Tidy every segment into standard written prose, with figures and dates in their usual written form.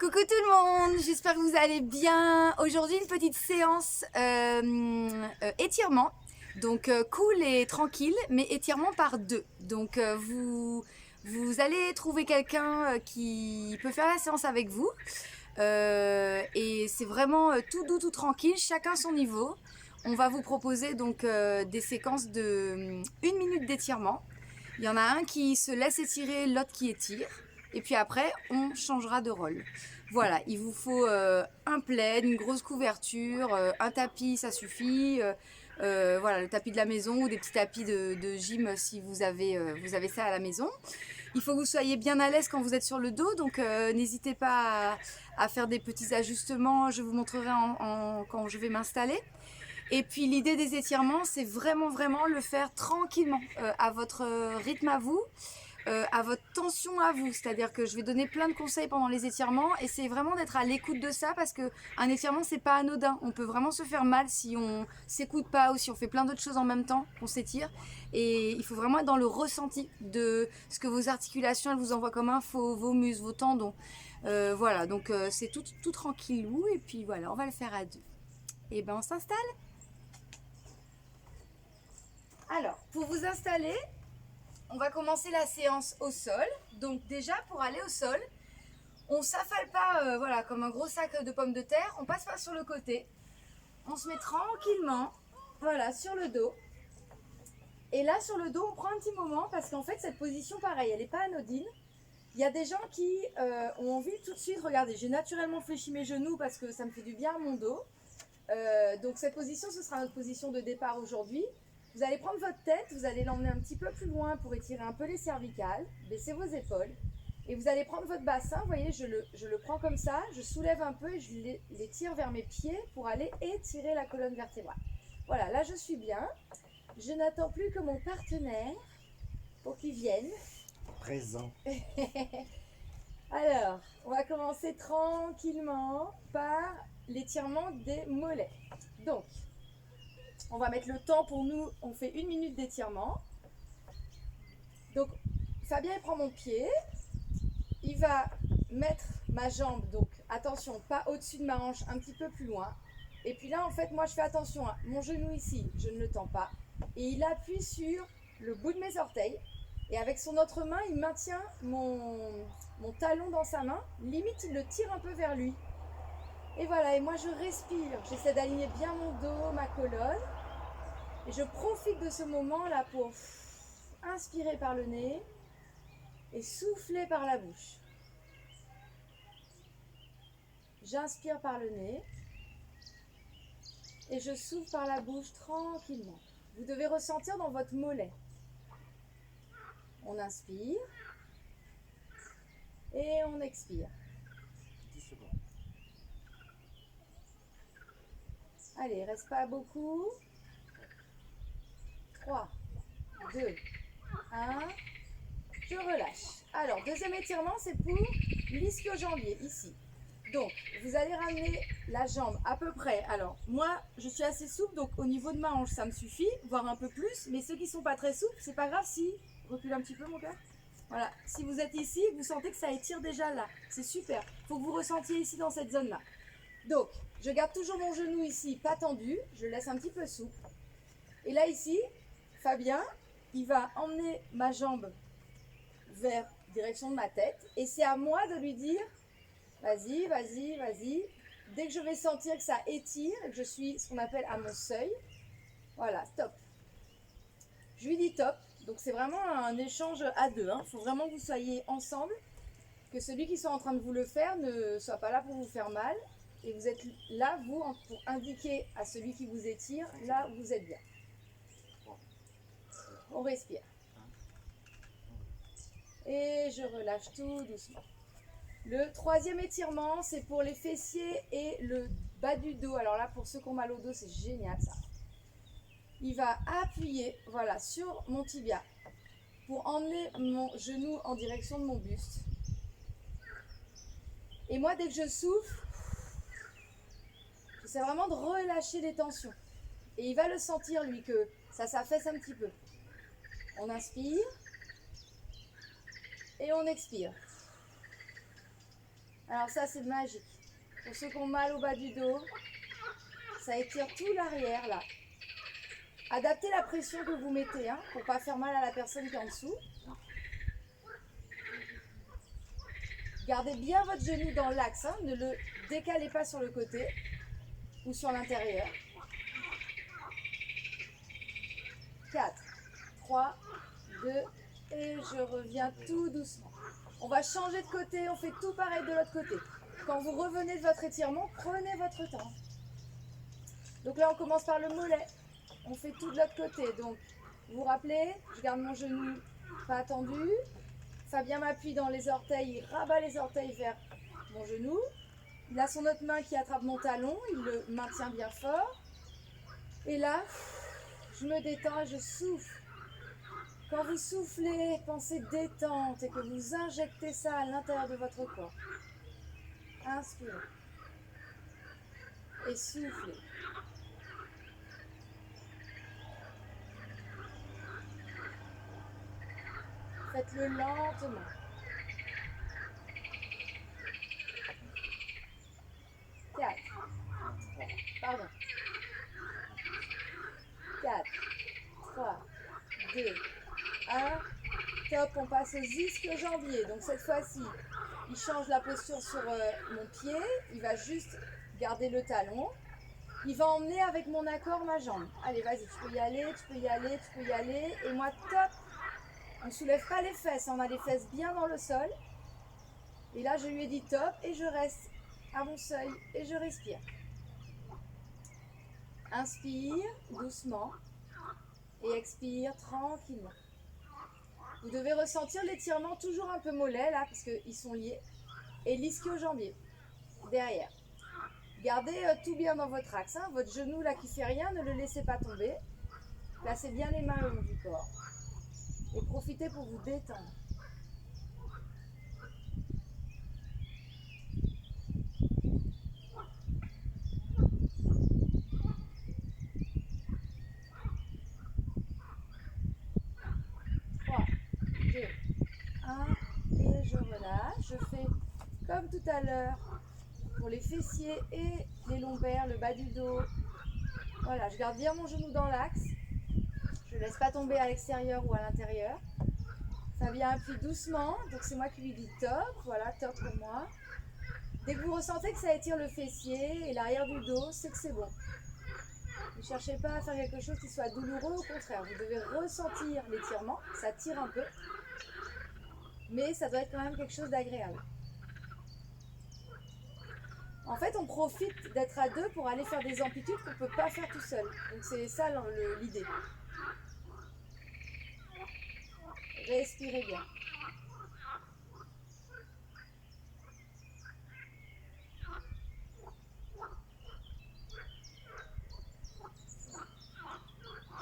Coucou tout le monde, j'espère que vous allez bien. Aujourd'hui une petite séance étirement, donc cool et tranquille, mais étirement par deux. Donc vous allez trouver quelqu'un qui peut faire la séance avec vous. Et c'est vraiment tout doux, tout tranquille, chacun son niveau. On va vous proposer donc des séquences de 1 minute d'étirement. Il y en a un qui se laisse étirer, l'autre qui étire. Et puis après, on changera de rôle. Voilà, il vous faut un plaid, une grosse couverture, un tapis, ça suffit. Voilà, le tapis de la maison ou des petits tapis de gym si vous avez ça à la maison. Il faut que vous soyez bien à l'aise quand vous êtes sur le dos, donc n'hésitez pas à faire des petits ajustements. Je vous montrerai quand je vais m'installer. Et puis l'idée des étirements, c'est vraiment le faire tranquillement, à votre rythme à vous, à votre tension à vous. C'est-à-dire que je vais donner plein de conseils pendant les étirements. Essayez vraiment d'être à l'écoute de ça parce qu'un étirement, c'est pas anodin. On peut vraiment se faire mal si on s'écoute pas ou si on fait plein d'autres choses en même temps qu'on s'étire. Et il faut vraiment être dans le ressenti de ce que vos articulations elles vous envoient comme info, vos muscles, vos tendons. Voilà, donc c'est tout tranquillou. Et puis voilà, on va le faire à deux. Et ben on s'installe. Alors, pour vous installer, on va commencer la séance au sol. Donc déjà, pour aller au sol, on s'affale pas voilà, comme un gros sac de pommes de terre. On passe pas sur le côté. On se met tranquillement, voilà, sur le dos. Et là, sur le dos, on prend un petit moment parce qu'en fait, cette position, pareil, elle n'est pas anodine. Il y a des gens qui ont envie tout de suite, regardez, j'ai naturellement fléchi mes genoux parce que ça me fait du bien à mon dos. Donc cette position, ce sera notre position de départ aujourd'hui. Vous allez prendre votre tête, vous allez l'emmener un petit peu plus loin pour étirer un peu les cervicales, baisser vos épaules. Et vous allez prendre votre bassin, vous voyez, je le prends comme ça, je soulève un peu et je l'étire vers mes pieds pour aller étirer la colonne vertébrale. Voilà, là je suis bien. Je n'attends plus que mon partenaire pour qu'il vienne. Présent. Alors, on va commencer tranquillement par l'étirement des mollets. Donc, on va mettre le temps pour nous, on fait 1 minute d'étirement. Donc, Fabien il prend mon pied, il va mettre ma jambe, donc attention, pas au-dessus de ma hanche, un petit peu plus loin. Et puis là, en fait, moi je fais attention à mon genou ici, je ne le tends pas. Et il appuie sur le bout de mes orteils. Et avec son autre main, il maintient mon talon dans sa main. Limite, il le tire un peu vers lui. Et voilà, et moi je respire. J'essaie d'aligner bien mon dos, ma colonne. Et je profite de ce moment-là pour inspirer par le nez et souffler par la bouche. J'inspire par le nez et je souffle par la bouche tranquillement. Vous devez ressentir dans votre mollet. On inspire et on expire. 10 secondes. Allez, il ne reste pas beaucoup. 3, 2, 1. Je relâche. Alors, deuxième étirement, c'est pour l'ischio-jambier, ici. Donc, vous allez ramener la jambe à peu près. Alors, moi, je suis assez souple, donc au niveau de ma hanche, ça me suffit, voire un peu plus. Mais ceux qui ne sont pas très souples, c'est pas grave si... Recule un petit peu, mon cœur. Voilà. Si vous êtes ici, vous sentez que ça étire déjà là. C'est super. Il faut que vous ressentiez ici dans cette zone-là. Donc, je garde toujours mon genou ici, pas tendu. Je le laisse un petit peu souple. Et là, ici, Fabien, il va emmener ma jambe vers direction de ma tête. Et c'est à moi de lui dire... Vas-y, vas-y, vas-y. Dès que je vais sentir que ça étire, que je suis ce qu'on appelle à mon seuil, voilà, stop. Je lui dis top. Donc c'est vraiment un échange à deux. Il faut vraiment que vous soyez ensemble, que celui qui soit en train de vous le faire ne soit pas là pour vous faire mal. Et vous êtes là, vous, pour indiquer à celui qui vous étire, là où vous êtes bien. On respire. Et je relâche tout doucement. Le troisième étirement, c'est pour les fessiers et le bas du dos. Alors là, pour ceux qui ont mal au dos, c'est génial ça. Il va appuyer, voilà, sur mon tibia pour emmener mon genou en direction de mon buste. Et moi, dès que je souffle, j'essaie vraiment de relâcher les tensions. Et il va le sentir, lui, que ça s'affaisse un petit peu. On inspire et on expire. Alors ça, c'est magique. Pour ceux qui ont mal au bas du dos, ça étire tout l'arrière là. Adaptez la pression que vous mettez hein, pour pas faire mal à la personne qui est en dessous. Gardez bien votre genou dans l'axe, hein, ne le décalez pas sur le côté ou sur l'intérieur. 4, 3, 2 et je reviens tout doucement. On va changer de côté, on fait tout pareil de l'autre côté. Quand vous revenez de votre étirement, prenez votre temps. Donc là, on commence par le mollet. On fait tout de l'autre côté. Donc, vous vous rappelez, je garde mon genou pas tendu. Fabien m'appuie dans les orteils, il rabat les orteils vers mon genou. Il a son autre main qui attrape mon talon, il le maintient bien fort. Et là, je me détends et je souffle. Quand vous soufflez, pensez détente et que vous injectez ça à l'intérieur de votre corps. Inspirez. Et soufflez. Faites-le lentement. 4, 3, 2, 1. Top, on passe aux ischio-jambiers. Donc cette fois-ci, il change la posture sur mon pied. Il va juste garder le talon. Il va emmener avec mon accord ma jambe. Allez, vas-y, tu peux y aller, tu peux y aller, tu peux y aller. Et moi, top. On ne soulève pas les fesses, on a les fesses bien dans le sol. Et là, je lui ai dit top et je reste à mon seuil et je respire. Inspire doucement et expire tranquillement. Vous devez ressentir l'étirement toujours un peu mollet là parce qu'ils sont liés. Et l'ischio-jambier derrière. Gardez tout bien dans votre axe. Hein. Votre genou là qui fait rien, ne le laissez pas tomber. Placez bien les mains le long du corps. Et profitez pour vous détendre. Et je relâche. Je fais comme tout à l'heure pour les fessiers et les lombaires, le bas du dos. Voilà, je garde bien mon genou dans l'axe. Je ne laisse pas tomber à l'extérieur ou à l'intérieur. Fabien appuie doucement, donc c'est moi qui lui dis top. Voilà, top pour moi. Dès que vous ressentez que ça étire le fessier et l'arrière du dos, c'est que c'est bon. Ne cherchez pas à faire quelque chose qui soit douloureux, au contraire, vous devez ressentir l'étirement, ça tire un peu, mais ça doit être quand même quelque chose d'agréable. En fait, on profite d'être à deux pour aller faire des amplitudes qu'on ne peut pas faire tout seul. Donc c'est ça l'idée. Respirez bien.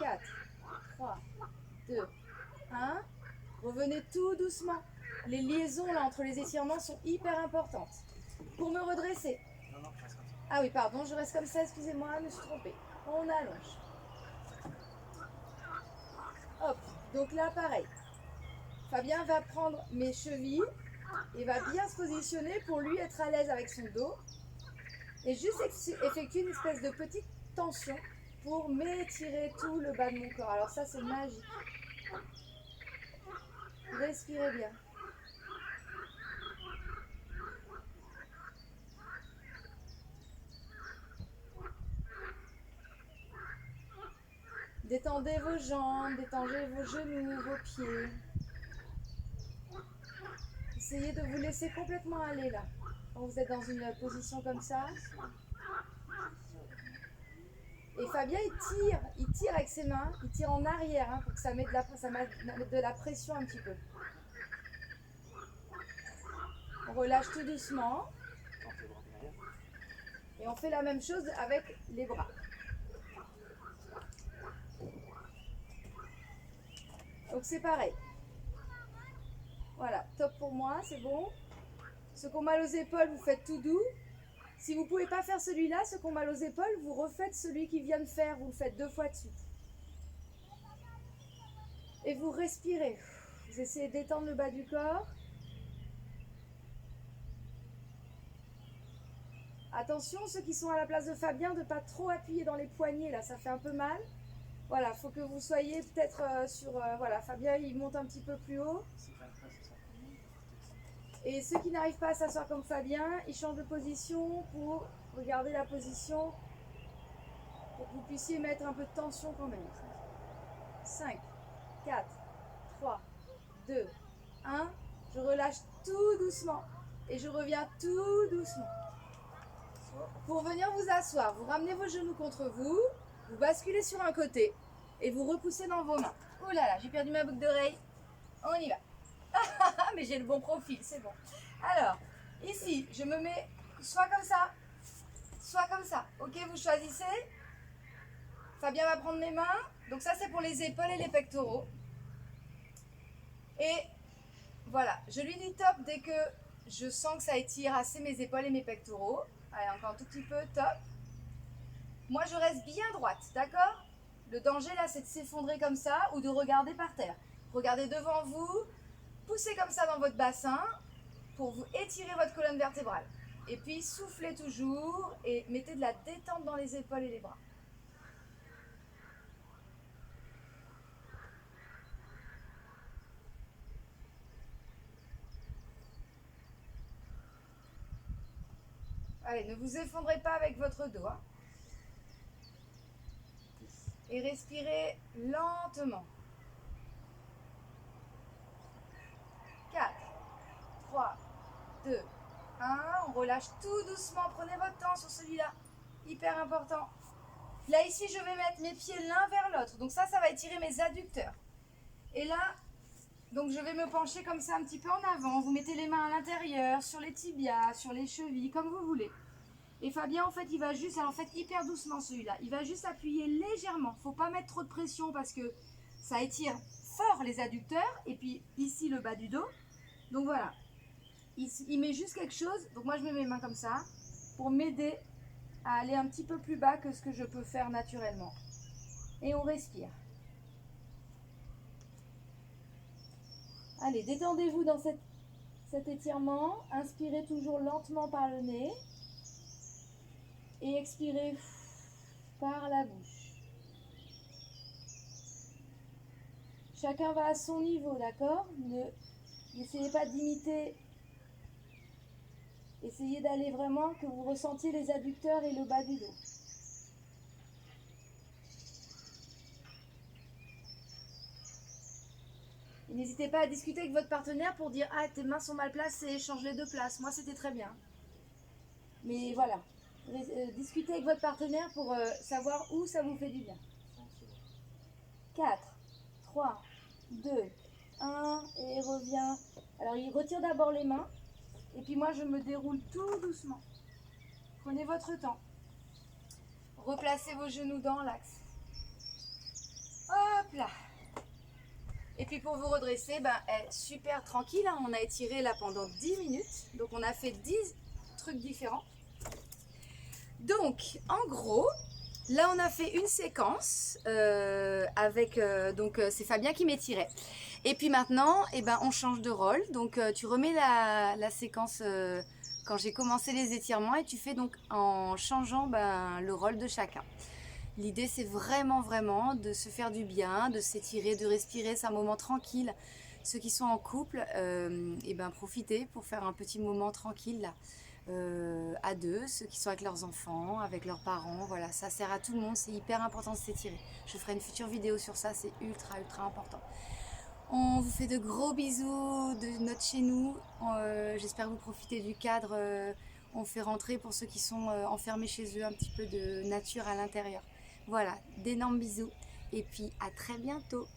Quatre, 3, 2, 1. Revenez tout doucement. Les liaisons là entre les étirements sont hyper importantes. Pour me redresser. Ah oui, pardon, je reste comme ça, excusez-moi, je me suis trompée. On allonge. Hop, donc là pareil. Fabien va prendre mes chevilles et va bien se positionner pour lui être à l'aise avec son dos. Et juste effectuer une espèce de petite tension pour m'étirer tout le bas de mon corps. Alors ça c'est magique. Respirez bien. Détendez vos jambes, détendez vos genoux, vos pieds. Essayez de vous laisser complètement aller là. Quand vous êtes dans une position comme ça. Et Fabien, il tire avec ses mains, il tire en arrière hein, pour que ça mette de la pression un petit peu. On relâche tout doucement. Et on fait la même chose avec les bras. Donc c'est pareil. Voilà, top pour moi, c'est bon. Ceux qui ont mal aux épaules, vous faites tout doux. Si vous ne pouvez pas faire celui-là, ceux qui ont mal aux épaules, vous refaites celui qui vient de faire, vous le faites 2 fois de suite. Et vous respirez. Vous essayez d'étendre le bas du corps. Attention, ceux qui sont à la place de Fabien, de ne pas trop appuyer dans les poignets, là, ça fait un peu mal. Voilà, faut que vous soyez peut-être voilà, Fabien, il monte un petit peu plus haut. Et ceux qui n'arrivent pas à s'asseoir comme Fabien, ils changent de position pour regarder la position, pour que vous puissiez mettre un peu de tension quand même. 5, 4, 3, 2, 1. Je relâche tout doucement et je reviens tout doucement. Pour venir vous asseoir, vous ramenez vos genoux contre vous, vous basculez sur un côté et vous repoussez dans vos mains. Oh là là, j'ai perdu ma boucle d'oreille. On y va. Mais j'ai le bon profil, c'est bon. Alors, ici, je me mets soit comme ça, soit comme ça. Ok, vous choisissez. Fabien va prendre mes mains. Donc ça, c'est pour les épaules et les pectoraux. Et voilà, je lui dis top dès que je sens que ça étire assez mes épaules et mes pectoraux. Allez, encore un tout petit peu, top. Moi, je reste bien droite, d'accord? Le danger, là, c'est de s'effondrer comme ça ou de regarder par terre. Regardez devant vous, poussez comme ça dans votre bassin pour vous étirer votre colonne vertébrale. Et puis, soufflez toujours et mettez de la détente dans les épaules et les bras. Allez, ne vous effondrez pas avec votre dos. Hein. Et respirez lentement. 4, 3, 2, 1. On relâche tout doucement. Prenez votre temps sur celui-là. Hyper important. Là, ici, je vais mettre mes pieds l'un vers l'autre. Donc ça va étirer mes adducteurs. Et là, donc je vais me pencher comme ça un petit peu en avant. Vous mettez les mains à l'intérieur, sur les tibias, sur les chevilles, comme vous voulez. Et Fabien, en fait, il va juste, alors faites hyper doucement celui-là. Il va juste appuyer légèrement. Faut pas mettre trop de pression parce que ça étire fort les adducteurs. Et puis ici, le bas du dos. Donc voilà. Il met juste quelque chose. Donc moi, je mets mes mains comme ça pour m'aider à aller un petit peu plus bas que ce que je peux faire naturellement. Et on respire. Allez, détendez-vous dans cet étirement. Inspirez toujours lentement par le nez. Et expirez par la bouche. Chacun va à son niveau, d'accord? N'essayez pas d'imiter. Essayez d'aller vraiment que vous ressentiez les adducteurs et le bas du dos. N'hésitez pas à discuter avec votre partenaire pour dire « Ah, tes mains sont mal placées, change-les de place. » Moi, c'était très bien. Mais voilà. Discutez avec votre partenaire pour savoir où ça vous fait du bien. 4, 3, 2, 1 et revient. Alors il retire d'abord les mains et puis moi je me déroule tout doucement. Prenez votre temps. Replacez vos genoux dans l'axe. Hop là. Et puis pour vous redresser, super tranquille. Hein, on a étiré là pendant 10 minutes. Donc on a fait 10 trucs différents. Donc, en gros, là on a fait une séquence avec, c'est Fabien qui m'étirait. Et puis maintenant, on change de rôle. Donc tu remets la séquence quand j'ai commencé les étirements et tu fais donc en changeant le rôle de chacun. L'idée c'est vraiment de se faire du bien, de s'étirer, de respirer, c'est un moment tranquille. Ceux qui sont en couple, profitez pour faire un petit moment tranquille là. À deux, ceux qui sont avec leurs enfants, avec leurs parents, voilà, ça sert à tout le monde, c'est hyper important de s'étirer. Je ferai une future vidéo sur ça, c'est ultra important. On vous fait de gros bisous de notre chez nous, j'espère que vous profitez du cadre, on fait rentrer pour ceux qui sont enfermés chez eux un petit peu de nature à l'intérieur. Voilà, d'énormes bisous et puis à très bientôt.